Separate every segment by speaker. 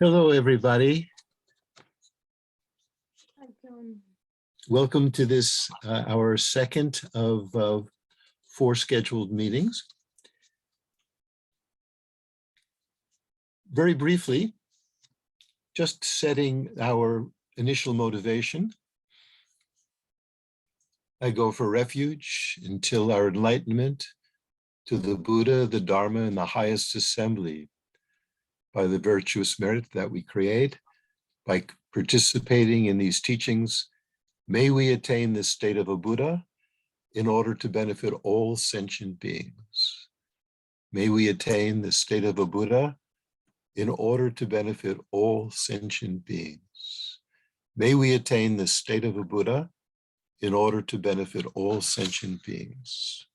Speaker 1: Hello, everybody.
Speaker 2: Hi, Jon.
Speaker 1: Welcome to this, our second of 4 scheduled meetings. Very briefly, just setting our initial motivation. I go for refuge until our enlightenment to the Buddha, the Dharma, and the highest assembly by the virtuous merit that we create. By participating in these teachings, may we attain this state of a Buddha in order to benefit all sentient beings. May we attain the state of a Buddha in order to benefit all sentient beings. May we attain the state of a Buddha in order to benefit all sentient beings.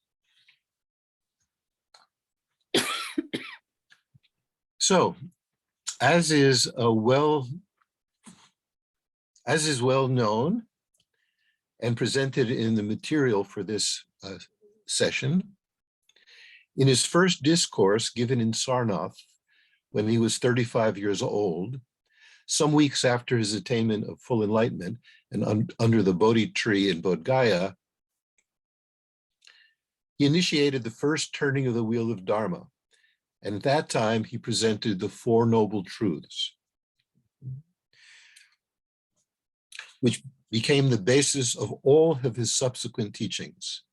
Speaker 1: So, as is well known and presented in the material for this session, in his first discourse given in Sarnath when he was 35 years old, some weeks after his attainment of full enlightenment and under the Bodhi tree in Bodh Gaya, he initiated the first turning of the wheel of Dharma. And at that time, he presented the 4 Noble Truths, which became the basis of all of his subsequent teachings.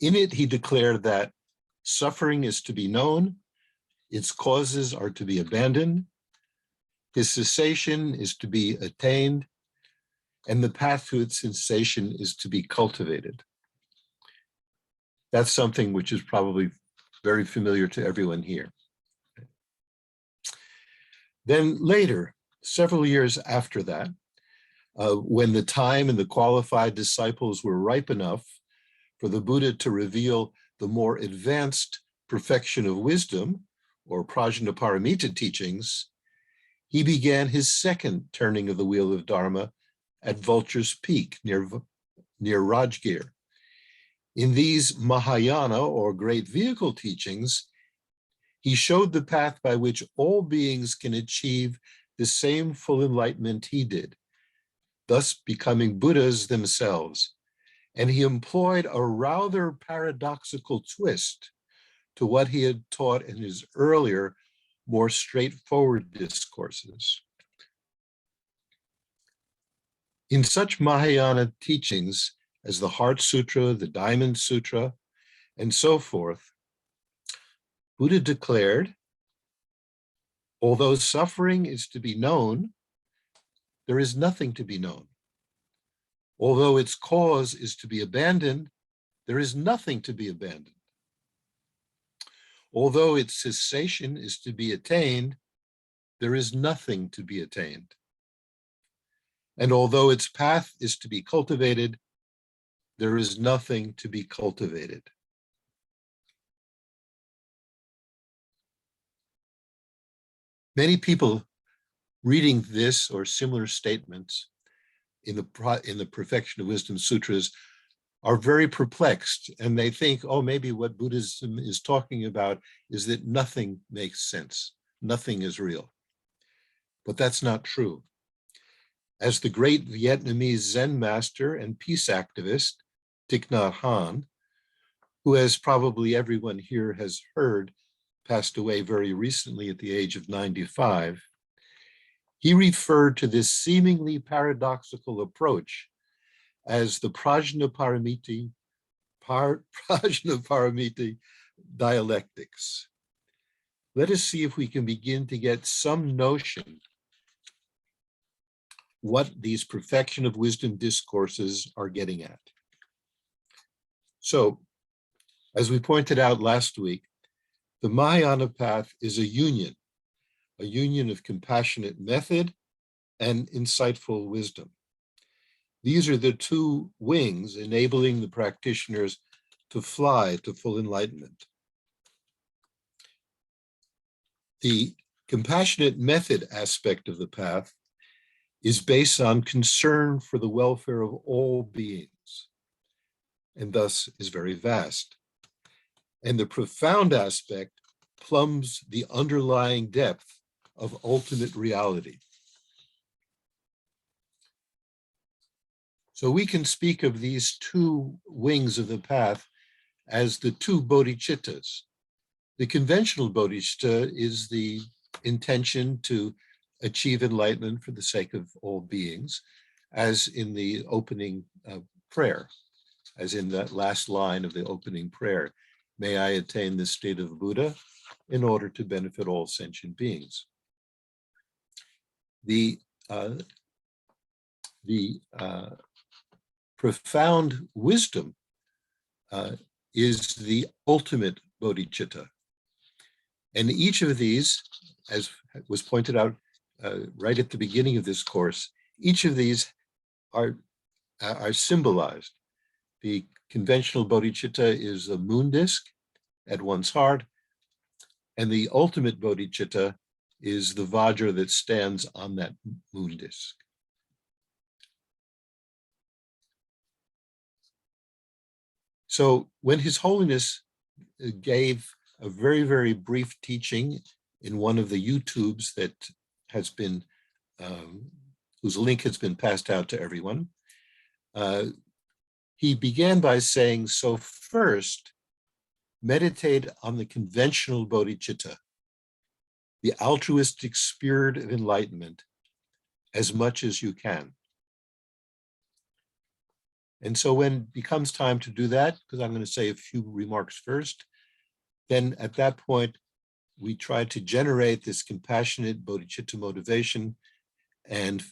Speaker 1: In it, he declared that suffering is to be known, its causes are to be abandoned, his cessation is to be attained, and the path to its cessation is to be cultivated. That's something which is probably very familiar to everyone here. Then later, several years after that, when the time and the qualified disciples were ripe enough for the Buddha to reveal the more advanced perfection of wisdom, or prajnaparamita teachings, he began his second turning of the wheel of Dharma at Vulture's Peak near Rajgir. In these Mahayana, or great vehicle teachings, he showed the path by which all beings can achieve the same full enlightenment he did, thus becoming Buddhas themselves. And he employed a rather paradoxical twist to what he had taught in his earlier, more straightforward discourses. In such Mahayana teachings as the Heart Sutra, the Diamond Sutra, and so forth, Buddha declared, although suffering is to be known, there is nothing to be known. Although its cause is to be abandoned, there is nothing to be abandoned. Although its cessation is to be attained, there is nothing to be attained. And although its path is to be cultivated, there is nothing to be cultivated. Many people reading this or similar statements in the Perfection of Wisdom Sutras are very perplexed, and they think, oh, maybe what Buddhism is talking about is that nothing makes sense, nothing is real. But that's not true. As the great Vietnamese Zen master and peace activist, Thich Nhat Hanh, who, as probably everyone here has heard, passed away very recently at the age of 95, he referred to this seemingly paradoxical approach as the prajnaparamita dialectics. Let us see if we can begin to get some notion what these perfection of wisdom discourses are getting at. So, as we pointed out last week, the Mahayana path is a union of compassionate method and insightful wisdom. These are the 2 wings enabling the practitioners to fly to full enlightenment. The compassionate method aspect of the path is based on concern for the welfare of all beings, and thus is very vast. And the profound aspect plumbs the underlying depth of ultimate reality. So we can speak of these two wings of the path as the two bodhicittas. The conventional bodhicitta is the intention to achieve enlightenment for the sake of all beings, as in the opening prayer, as in that last line of the opening prayer, may I attain the state of Buddha in order to benefit all sentient beings. The profound wisdom is the ultimate bodhicitta. And each of these, as was pointed out right at the beginning of this course, each of these are symbolized. The conventional bodhicitta is a moon disk at one's heart, and the ultimate bodhicitta is the vajra that stands on that moon disk. So when His Holiness gave a very, very brief teaching in one of the YouTubes that has been, whose link has been passed out to everyone, he began by saying, so first, meditate on the conventional bodhicitta, the altruistic spirit of enlightenment, as much as you can. And so when it becomes time to do that, because I'm going to say a few remarks first, then at that point, we try to generate this compassionate bodhicitta motivation and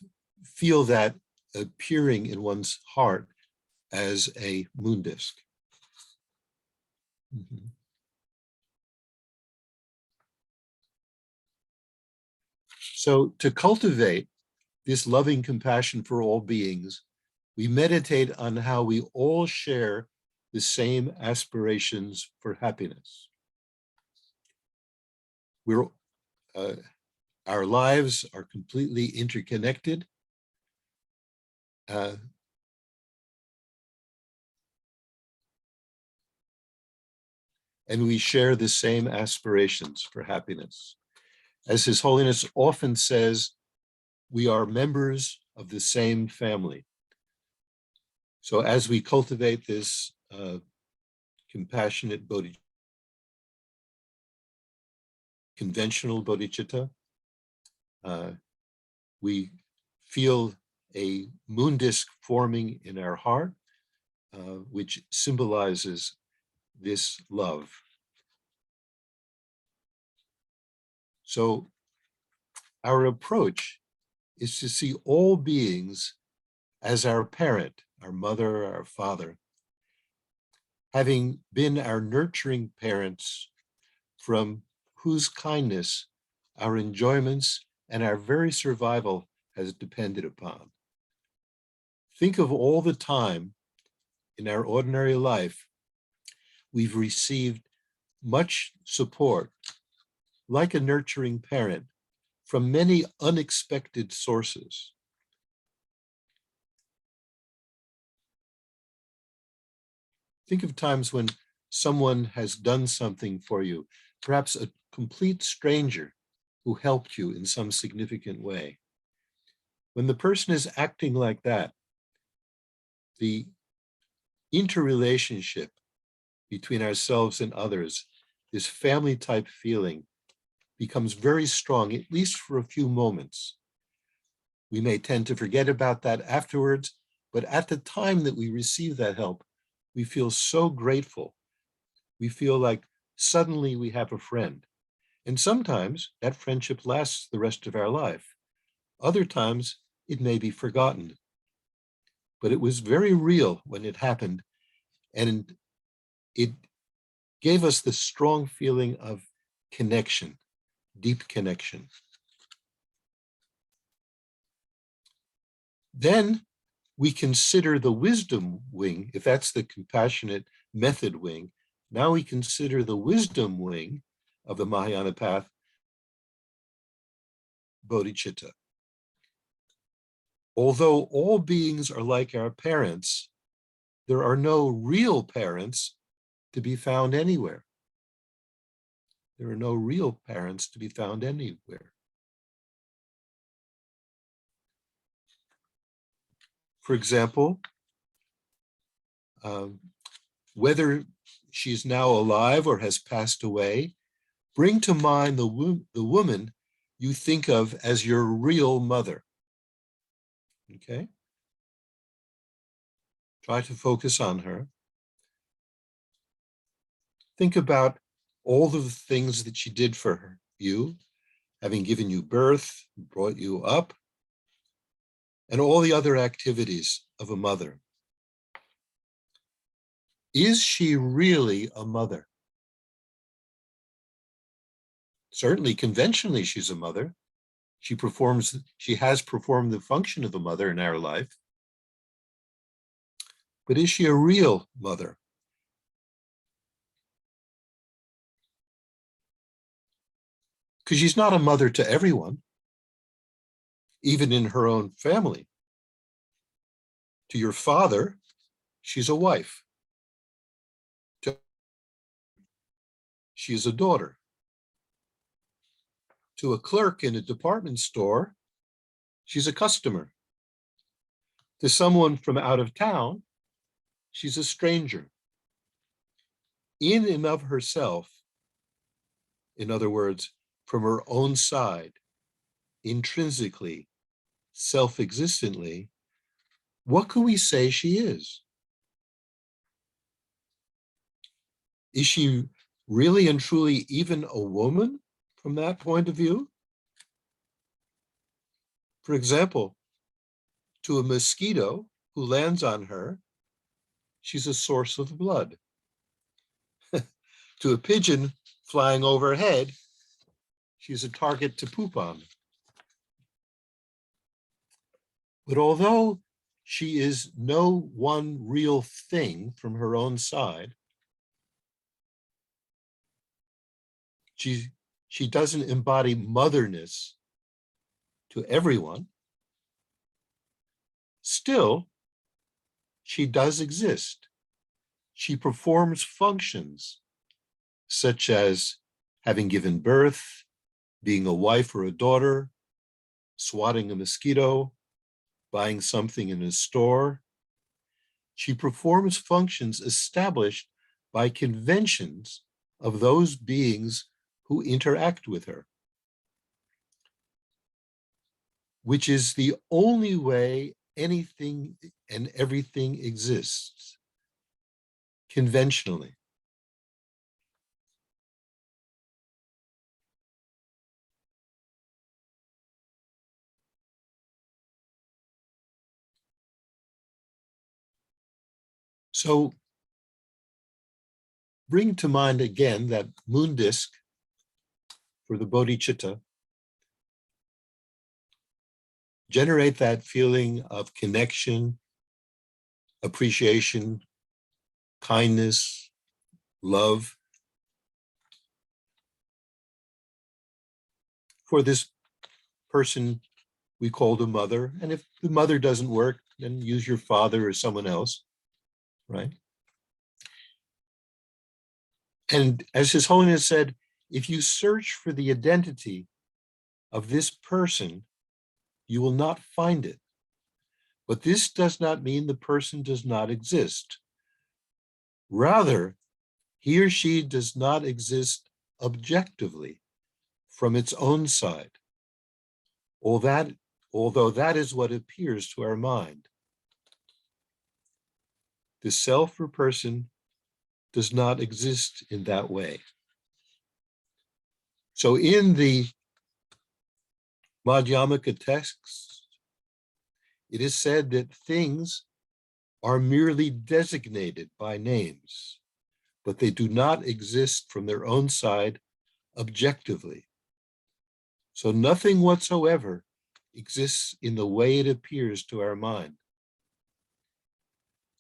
Speaker 1: feel that appearing in one's heart as a moon disk. Mm-hmm. So to cultivate this loving compassion for all beings, we meditate on how we all share the same aspirations for happiness. Our lives are completely interconnected. And we share the same aspirations for happiness. As His Holiness often says, we are members of the same family. So as we cultivate this compassionate bodhicitta, conventional bodhicitta, we feel a moon disk forming in our heart, which symbolizes this love. So our approach is to see all beings as our parent, our mother, our father, having been our nurturing parents from whose kindness our enjoyments and our very survival has depended upon. Think of all the time in our ordinary life we've received much support, like a nurturing parent, from many unexpected sources. Think of times when someone has done something for you, perhaps a complete stranger who helped you in some significant way. When the person is acting like that, the interrelationship between ourselves and others, this family type feeling, becomes very strong, at least for a few moments. We may tend to forget about that afterwards, but at the time that we receive that help, we feel so grateful. We feel like suddenly we have a friend. And sometimes that friendship lasts the rest of our life. Other times it may be forgotten. But it was very real when it happened, and it gave us the strong feeling of connection, deep connection. Then we consider the wisdom wing, if that's the compassionate method wing. Now we consider the wisdom wing of the Mahayana path, bodhicitta. Although all beings are like our parents, there are no real parents to be found anywhere. There are no real parents to be found anywhere. For example, whether she's now alive or has passed away, bring to mind the woman you think of as your real mother. Okay? Try to focus on her. Think about all of the things that she did for you, having given you birth, brought you up, and all the other activities of a mother. Is she really a mother? Certainly, conventionally, she's a mother. She has performed the function of a mother in our life. But is she a real mother? Because she's not a mother to everyone, even in her own family. To your father, she's a wife. She is a daughter. To a clerk in a department store, she's a customer. To someone from out of town, she's a stranger. In and of herself, in other words, from her own side, intrinsically, self-existently, what can we say she is? Is she really and truly even a woman from that point of view? For example, to a mosquito who lands on her, she's a source of blood. To a pigeon flying overhead, she's a target to poop on. But although she is no one real thing from her own side, she doesn't embody motherness to everyone. Still, she does exist. She performs functions such as having given birth, being a wife or a daughter, swatting a mosquito, buying something in a store. She performs functions established by conventions of those beings who interact with her, which is the only way anything and everything exists, conventionally. So bring to mind again that moon disk for the bodhicitta. Generate that feeling of connection, appreciation, kindness, love for this person we called a mother. And if the mother doesn't work, then use your father or someone else, right? And as His Holiness said, if you search for the identity of this person, you will not find it. But this does not mean the person does not exist. Rather, he or she does not exist objectively from its own side, although that is what appears to our mind. The self or person does not exist in that way. So in the Madhyamaka texts, it is said that things are merely designated by names, but they do not exist from their own side objectively. So nothing whatsoever exists in the way it appears to our mind.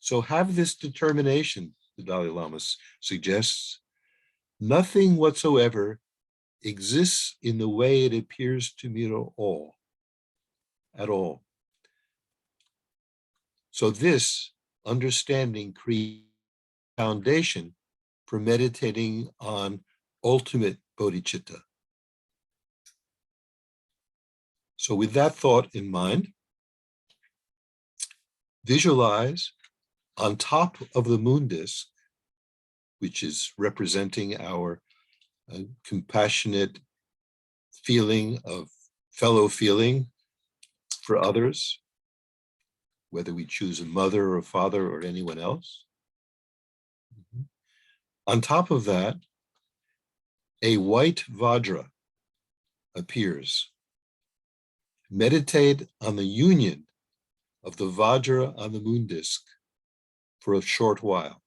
Speaker 1: So have this determination, the Dalai Lama suggests, nothing whatsoever exists in the way it appears to me at all. So this understanding creates a foundation for meditating on ultimate bodhicitta. So with that thought in mind, visualize on top of the moon disk, which is representing our compassionate feeling of fellow feeling for others, whether we choose a mother or a father or anyone else. On top of that, a white vajra appears. Meditate on the union of the vajra on the moon disk for a short while.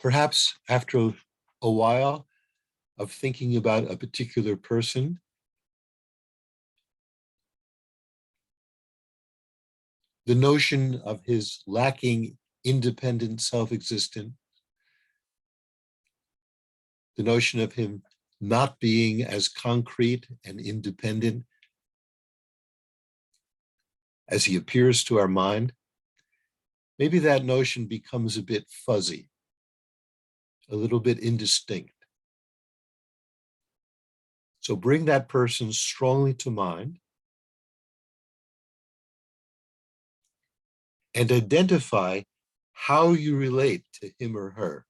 Speaker 1: Perhaps after a while of thinking about a particular person, the notion of his lacking independent self-existence, the notion of him not being as concrete and independent as he appears to our mind, maybe that notion becomes a bit fuzzy, a little bit indistinct. So bring that person strongly to mind and identify how you relate to him or her.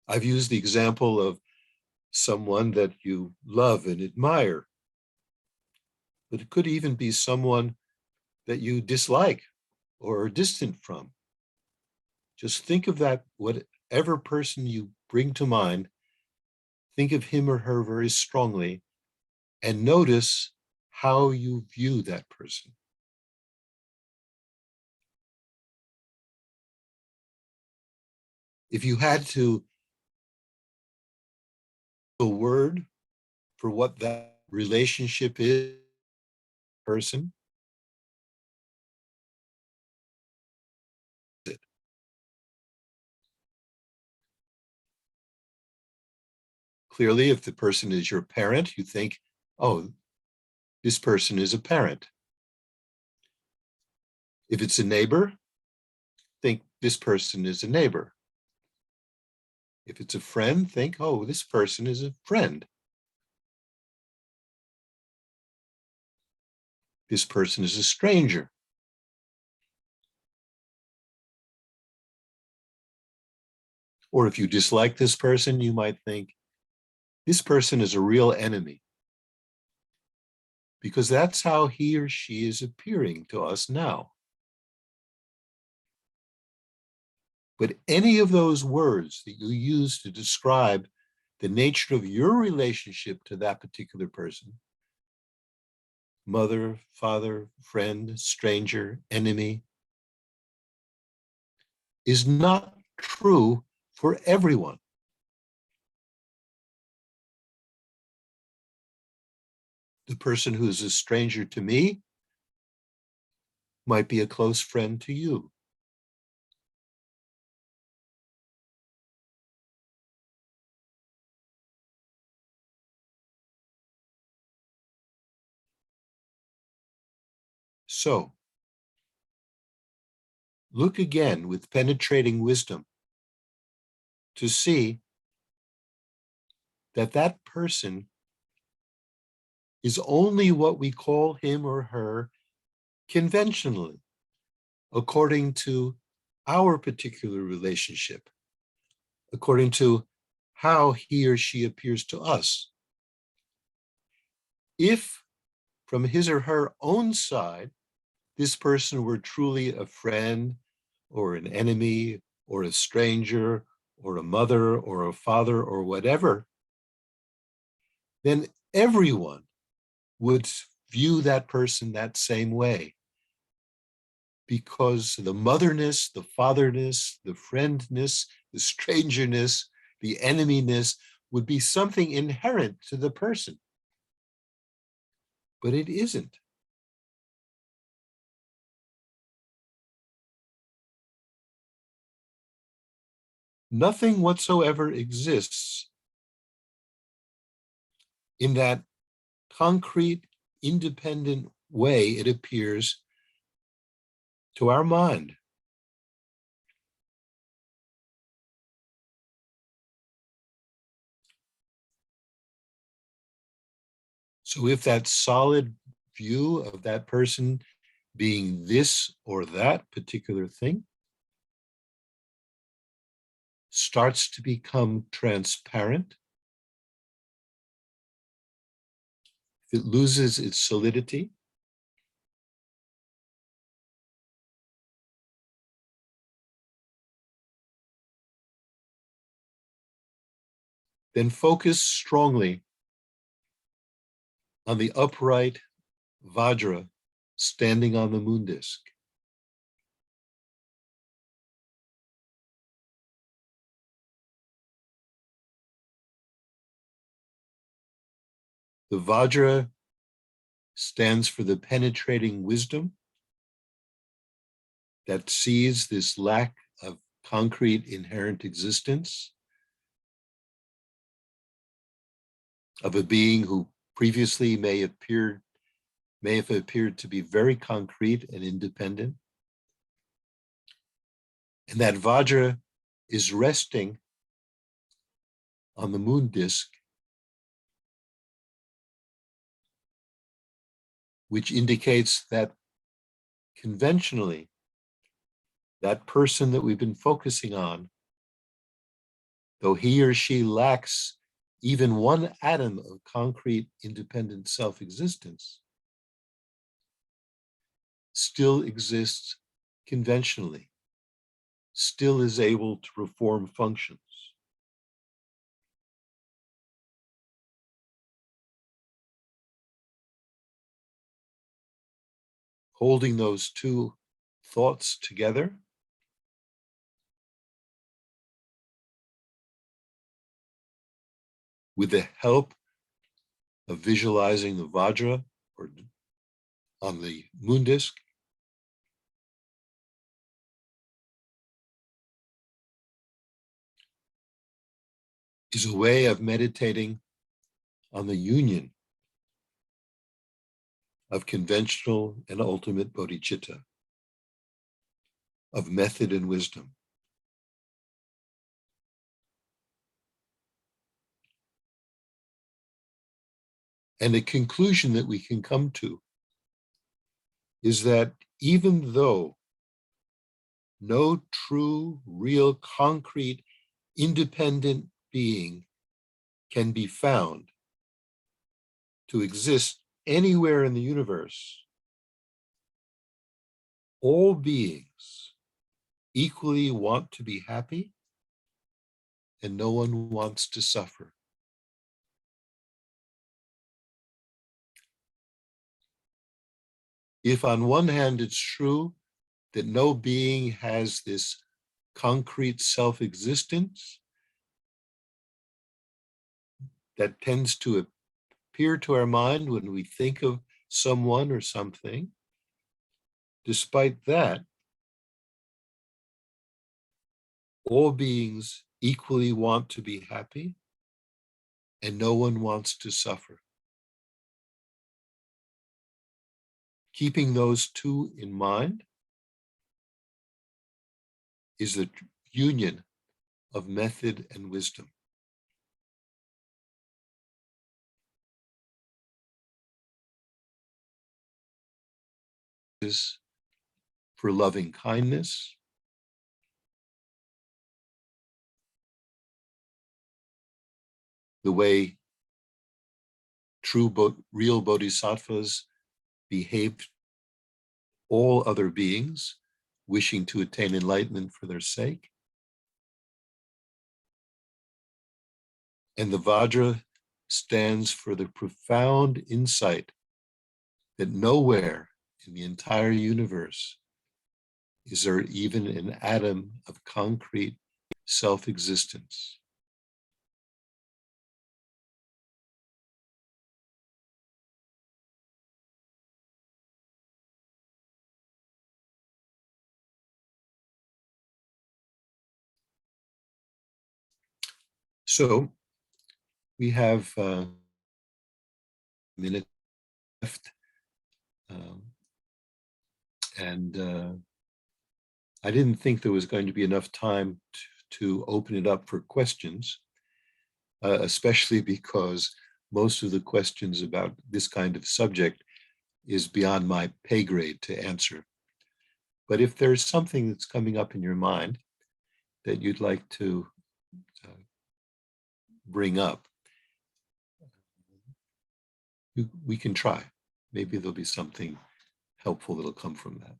Speaker 1: I've used the example of someone that you love and admire, but it could even be someone that you dislike or are distant from. Just think of that, whatever person you bring to mind, think of him or her very strongly and notice how you view that person. If you had to a word for what that relationship is, person, clearly, if the person is your parent, you think, oh, this person is a parent. If it's a neighbor, think this person is a neighbor. If it's a friend, think, oh, this person is a friend. This person is a stranger. Or if you dislike this person, you might think, this person is a real enemy. Because that's how he or she is appearing to us now. But any of those words that you use to describe the nature of your relationship to that particular person, mother, father, friend, stranger, enemy, is not true for everyone. The person who is a stranger to me might be a close friend to you. So, look again with penetrating wisdom to see that that person is only what we call him or her conventionally, according to our particular relationship, according to how he or she appears to us. If from his or her own side, this person were truly a friend or an enemy or a stranger or a mother or a father or whatever, then everyone would view that person that same way. Because the motherness, the fatherness, the friendness, the strangerness, the enemyness would be something inherent to the person, but it isn't. Nothing whatsoever exists in that concrete, independent way it appears to our mind. So if that solid view of that person being this or that particular thing starts to become transparent, it loses its solidity, then focus strongly on the upright vajra standing on the moon disk. The vajra stands for the penetrating wisdom that sees this lack of concrete inherent existence of a being who previously may have appeared to be very concrete and independent. And that vajra is resting on the moon disk, which indicates that conventionally, that person that we've been focusing on, though he or she lacks even one atom of concrete independent self-existence, still exists conventionally, still is able to perform functions. Holding those two thoughts together, with the help of visualizing the vajra or on the moon disk, is a way of meditating on the union of conventional and ultimate bodhicitta, of method and wisdom. And the conclusion that we can come to is that even though no true, real, concrete, independent being can be found to exist anywhere in the universe, all beings equally want to be happy, and no one wants to suffer. If on one hand it's true that no being has this concrete self-existence that tends to appear to our mind when we think of someone or something, despite that, all beings equally want to be happy, and no one wants to suffer. Keeping those two in mind is the union of method and wisdom. Is for loving kindness, the way true real bodhisattvas behave all other beings wishing to attain enlightenment for their sake. And the vajra stands for the profound insight that nowhere in the entire universe is there even an atom of concrete self-existence. So we have a minute left, and I didn't think there was going to be enough time to open it up for questions, especially because most of the questions about this kind of subject is beyond my pay grade to answer. But if there's something that's coming up in your mind that you'd like to bring up, we can try. Maybe there'll be something helpful that'll come from that.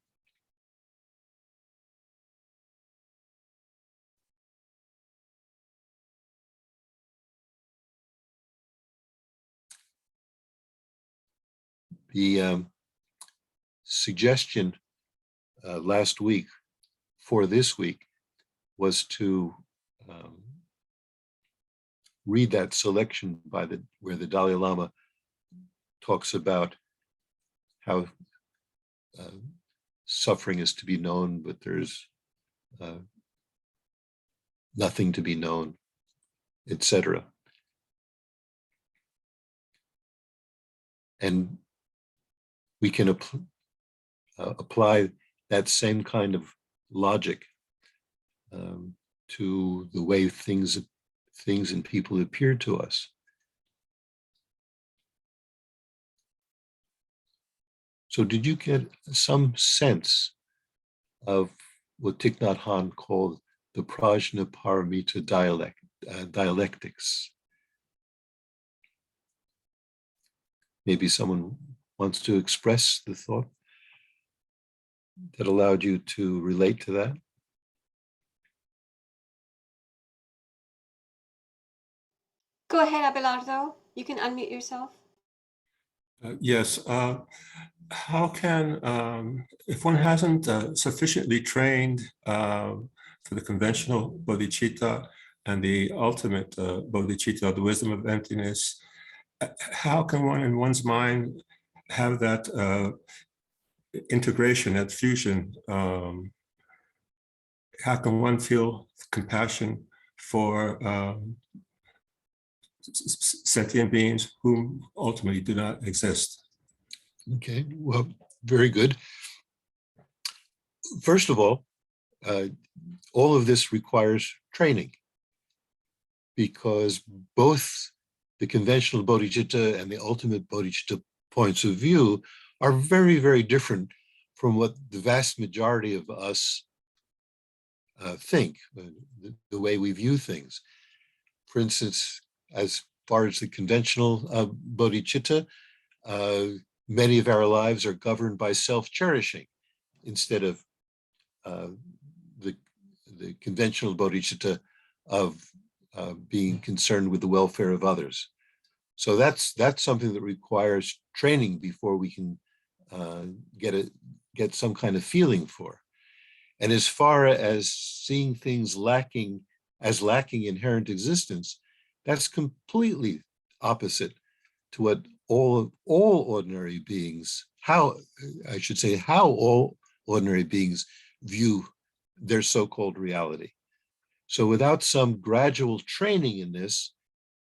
Speaker 1: The suggestion last week for this week was to read that selection by where the Dalai Lama talks about how suffering is to be known, but there's nothing to be known, etc. And we can apply that same kind of logic to the way things and people appear to us. So did you get some sense of what Thich Nhat Hanh called the Prajnaparamita dialectics? Maybe someone wants to express the thought that allowed you to relate to that?
Speaker 2: Go ahead, Abelardo. You can unmute yourself.
Speaker 3: Yes. How can, if one hasn't sufficiently trained for the conventional bodhicitta and the ultimate bodhicitta, the wisdom of emptiness, how can one in one's mind have that integration, that fusion? How can one feel compassion for sentient beings whom ultimately do not exist?
Speaker 1: Okay, well, very good. First of all of this requires training, because both the conventional bodhicitta and the ultimate bodhicitta points of view are very, very different from what the vast majority of us think, the way we view things. For instance, as far as the conventional bodhicitta, many of our lives are governed by self-cherishing instead of the conventional bodhicitta of being concerned with the welfare of others. So that's something that requires training before we can get some kind of feeling for. And as far as seeing things lacking inherent existence, that's completely opposite to what all ordinary beings, how all ordinary beings view their so-called reality. So without some gradual training in this,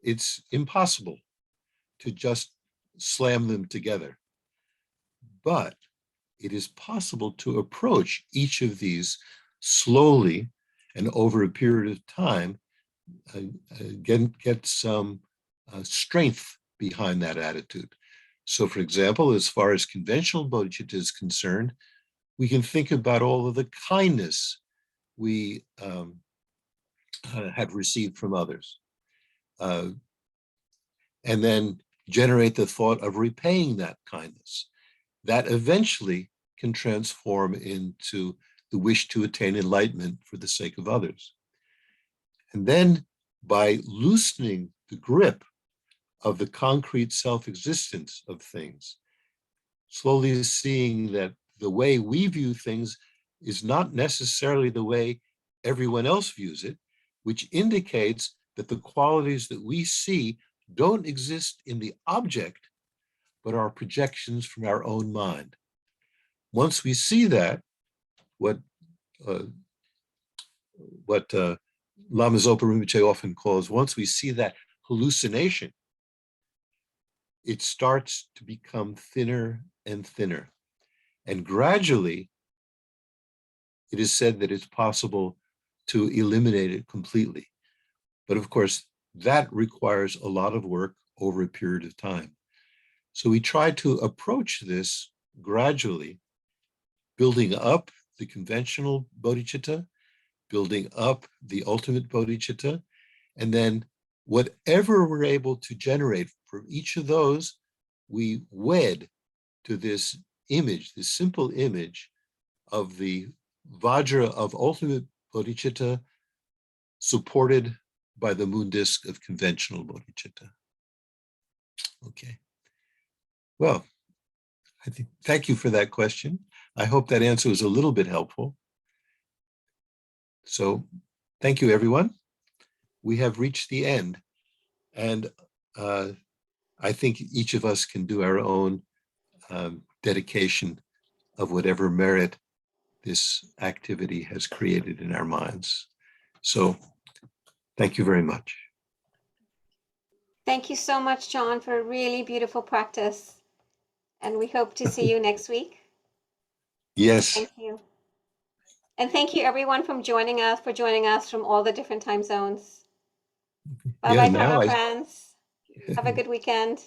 Speaker 1: it's impossible to just slam them together. But it is possible to approach each of these slowly and over a period of time, get some strength behind that attitude. So for example, as far as conventional bodhicitta is concerned, we can think about all of the kindness we have received from others, and then generate the thought of repaying that kindness. That eventually can transform into the wish to attain enlightenment for the sake of others. And then by loosening the grip of the concrete self-existence of things, slowly seeing that the way we view things is not necessarily the way everyone else views it, which indicates that the qualities that we see don't exist in the object, but are projections from our own mind. Once we see that, what Lama Zopa Rinpoche often calls, once we see that hallucination, it starts to become thinner and thinner. And gradually, it is said that it's possible to eliminate it completely. But of course, that requires a lot of work over a period of time. So we try to approach this gradually, building up the conventional bodhicitta, building up the ultimate bodhicitta, and then whatever we're able to generate from each of those, we wed to this image, this simple image of the vajra of ultimate bodhicitta supported by the moon disk of conventional bodhicitta. Okay. Well, thank you for that question. I hope that answer was a little bit helpful. So thank you, everyone. We have reached the end. And I think each of us can do our own dedication of whatever merit this activity has created in our minds. So thank you very much.
Speaker 2: Thank you so much, Jon, for a really beautiful practice. And we hope to see you next week.
Speaker 1: Yes.
Speaker 2: Thank you. And thank you everyone for joining us from all the different time zones. Bye-bye,
Speaker 1: Yeah,
Speaker 2: Dharma
Speaker 1: now
Speaker 2: friends. Have a good weekend.